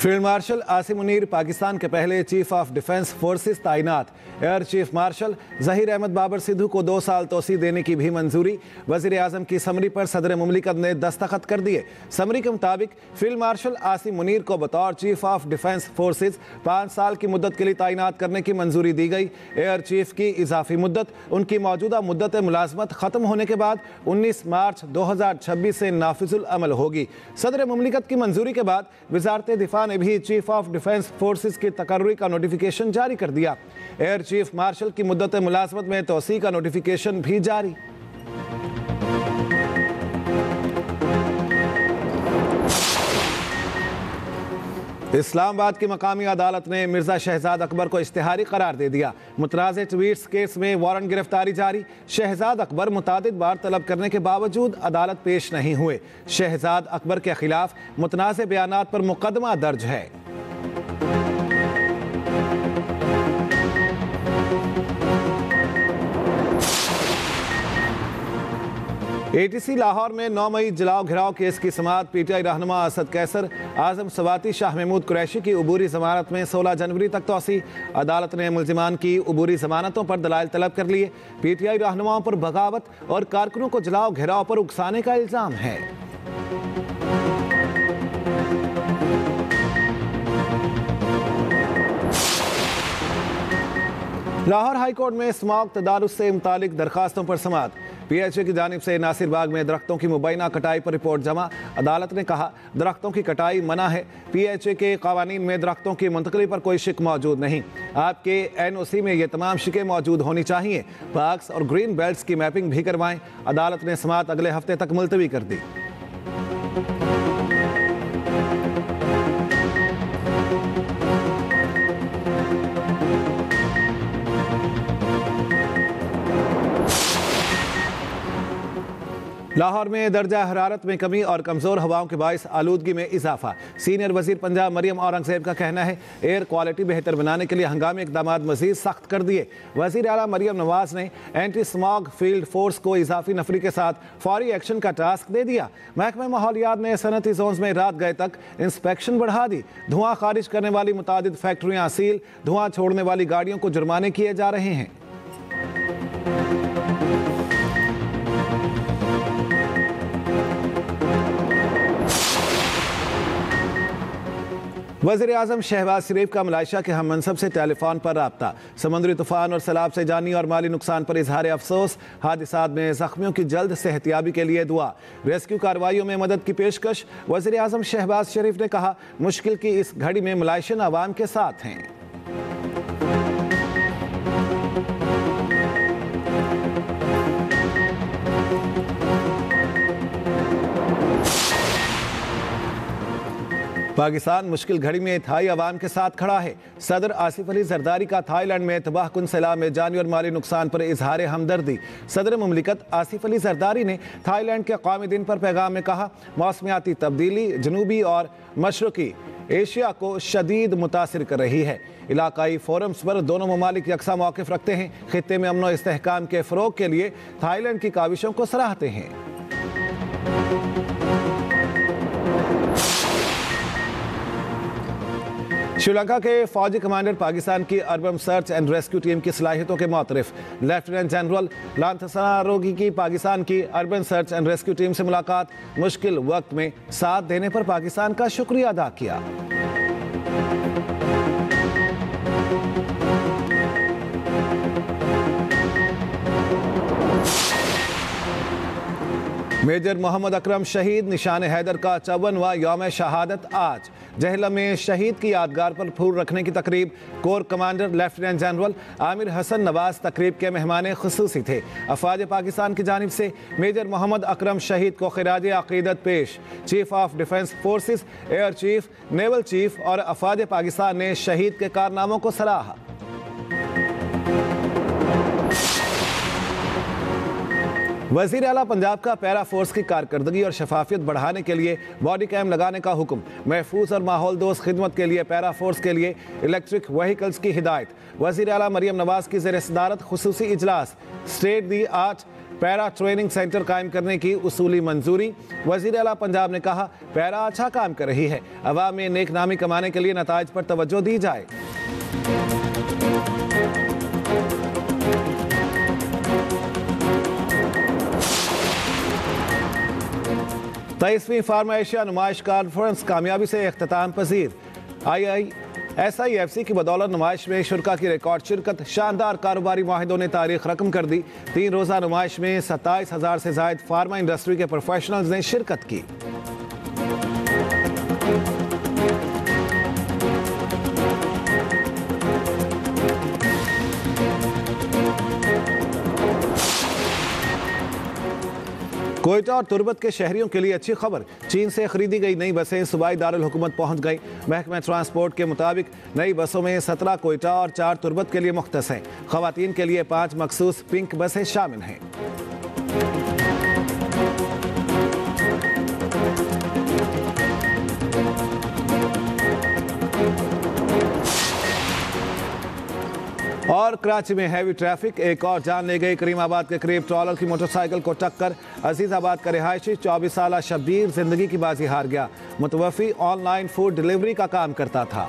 Field marshal Asim Munir Pakistan के पहले chief of defence forces तैनात। Air chief marshal Zaheer Ahmed Babar Sidhu को 2 साल तोसी देने की भी मंजूरी। वजीर आजम की समरी पर सदर मुमलिकत ने दस्तखत कर दिए। समरी के मुताबिक फील्ड मार्शल आसिम मुनीर को बतौर चीफ ऑफ डिफेंस फोर्सेस 5 साल की मुद्दत के लिए तैनात करने की मंजूरी दी गई। एयर चीफ की इजाफी मुद्दत उनकी मौजूदा मुद्दत मुलाजमत खत्म होने के बाद 19 मार्च 2026 से नाफिजुल अमल होगी। सदर मुमलिकत की मंजूरी के बाद वजारत दिफा ने भी चीफ ऑफ डिफेंस फोर्सेस की तकर्री का नोटिफिकेशन जारी कर दिया। एयर चीफ मार्शल की मुद्दत मुलाजमत में तोसी का नोटिफिकेशन भी जारी। इस्लामाबाद की मकामी अदालत ने मिर्जा शहजाद अकबर को इश्तिहारी करार दे दिया। मुतनाज़ ट्वीट्स केस में वारंट गिरफ्तारी जारी। शहजाद अकबर मुतादिद बार तलब करने के बावजूद अदालत पेश नहीं हुए। शहजाद अकबर के खिलाफ मुतनाज़ बयानात पर मुकदमा दर्ज है। ATC लाहौर में 9 मई जलाओ घिराव केस की समाअत PTI रहनुमा असद कैसर, आजम सवाती, शाह महमूद कुरैशी की उबूरी जमानत में 16 जनवरी तक तोसी। अदालत ने मुल्जिमान की उबूरी जमानतों पर दलाइल तलब कर लिए। PTI रहनुमाओं पर बगावत और कारकुनों को जलाओ घिराव पर उकसाने का इल्जाम है। लाहौर हाई कोर्ट में स्मॉग तदारुस से मुतालिक दरखास्तों पर समाअत। PHA की जानिब से नासिर बाग में दरख्तों की मुबैना कटाई पर रिपोर्ट जमा। अदालत ने कहा दरख्तों की कटाई मना है। PHA के कवानीन में दरख्तों की मुंतकली पर कोई शिक मौजूद नहीं। आपके NOC में ये तमाम शिकें मौजूद होनी चाहिए। पार्क्स और ग्रीन बेल्ट्स की मैपिंग भी करवाएं। अदालत ने समाअत अगले हफ्ते तक मुलतवी कर दी। लाहौर में दर्जा हरारत में कमी और कमज़ोर हवाओं के बायस आलूदगी में इजाफा। सीनियर वजीर पंजाब मरियम औरंगजेब का कहना है एयर क्वालिटी बेहतर बनाने के लिए हंगामी इकदाम मजीद सख्त कर दिए। वजीर आला मरियम नवाज ने एंटी स्मॉग फील्ड फोर्स को इजाफी नफरी के साथ फौरी एक्शन का टास्क दे दिया। महकमा माहौलियात ने सनती जोन में रात गए तक इंस्पेक्शन बढ़ा दी। धुआं खारिज करने वाली मुतादिद फैक्ट्रियाँ सील, धुआं छोड़ने वाली गाड़ियों को जुर्माने किए जा रहे हैं। वज़ीर आज़म शहबाज शरीफ का मलाइशिया के हम मनसब से टेलीफोन पर राब्ता। समुद्री तूफान और सैलाब से जानी और माली नुकसान पर इजहार अफसोस। हादसात में जख्मियों की जल्द सेहतियाबी के लिए दुआ। रेस्क्यू कार्रवाइयों में मदद की पेशकश। वज़ीर आज़म शहबाज शरीफ ने कहा मुश्किल की इस घड़ी में मलाइशियन अवाम के साथ हैं। पाकिस्तान मुश्किल घड़ी में थाई अवाम के साथ खड़ा है। सदर आसिफ अली जरदारी का थाईलैंड में तबाहकुन सैलाब में जानी और माली नुकसान पर इजहार हमदर्दी। सदर मुमलिकत आसिफ अली जरदारी ने थाईलैंड के कौमी दिन पर पैगाम में कहा मौसमियाती तब्दीली जनूबी और मशरकी एशिया को शदीद मुतासिर कर रही है। इलाकाई फोरम्स पर दोनों ममालिक यकसा मौक़िफ़ रखते हैं। खित्ते में अमन और इस्तेहकाम के फ़रोग़ के लिए थाईलैंड की काविशों को सराहते हैं। श्रीलंका के फौजी कमांडर पाकिस्तान की urban search and rescue team की सलाहियतों के मुतरफ। लेफ्टिनेंट जनरल लांथसारोगी की पाकिस्तान की urban search and rescue team से मुलाकात। मुश्किल वक्त में साथ देने पर पाकिस्तान का शुक्रिया अदा किया। मेजर मोहम्मद अकरम शहीद निशान हैदर का 54वां यौम शहादत आज। जहलम में शहीद की यादगार पर फूल रखने की तकरीब। Corps commander lieutenant general Amir Hasan Nawaz तकरीब के मेहमान खुसूसी थे। अफवाज पाकिस्तान की जानिब से मेजर मोहम्मद अकरम शहीद को खिराज अकीदत पेश। Chief of defence forces, air chief, naval chief और अफवाज पाकिस्तान ने शहीद के कारनामों को सराहा। वज़ीर आला पंजाब का पैरा फोर्स की कारकर्दगी और शफाफियत बढ़ाने के लिए बॉडी कैम लगाने का हुक्म। महफूज और माहौल दोस्त खिदमत के लिए पैरा फोर्स के लिए इलेक्ट्रिक व्हीकल्स की हिदायत। वज़ीर आला मरियम नवाज की ज़ेर सदारत खुसूसी इजलास। स्टेट दी आर्ट पैरा ट्रेनिंग सेंटर कायम करने की उसूली मंजूरी। वजीर आला पंजाब ने कहा, पैरा अच्छा काम कर रही है, अवाम में नेक नामी कमाने के लिए नताइज पर तवज्जो दी जाए। 23वीं फार्मा एशिया नुमाइश कॉन्फ्रेंस कामयाबी से इख्तिताम पजीर। SIFC की बदौलत नुमाइश में शुरा की रिकॉर्ड शिरकत, शानदार कारोबारी माहिदों ने तारीख रकम कर दी। 3 रोज़ा नुमाइश में 27,000 से जायद फार्मा इंडस्ट्री के प्रोफेशनल्स ने शिरकत की। कोयटा और तुर्बत के शहरियों के लिए अच्छी खबर, चीन से खरीदी गई नई बसें सूबाई दारुल हुकूमत पहुंच गई। महकमा ट्रांसपोर्ट के मुताबिक नई बसों में 17 कोयटा और 4 तुर्बत के लिए मुख्तस हैं। खवातीन के लिए 5 मखसूस पिंक बसें शामिल हैं। और कराची में हैवी ट्रैफिक, एक और जान ले गई। करीमाबाद के करीब ट्रॉलर की मोटरसाइकिल को टक्कर। अजीजाबाद का रिहायशी 24 साला शब्बीर जिंदगी की बाजी हार गया। मुतवफ़ी ऑनलाइन फूड डिलीवरी का काम करता था।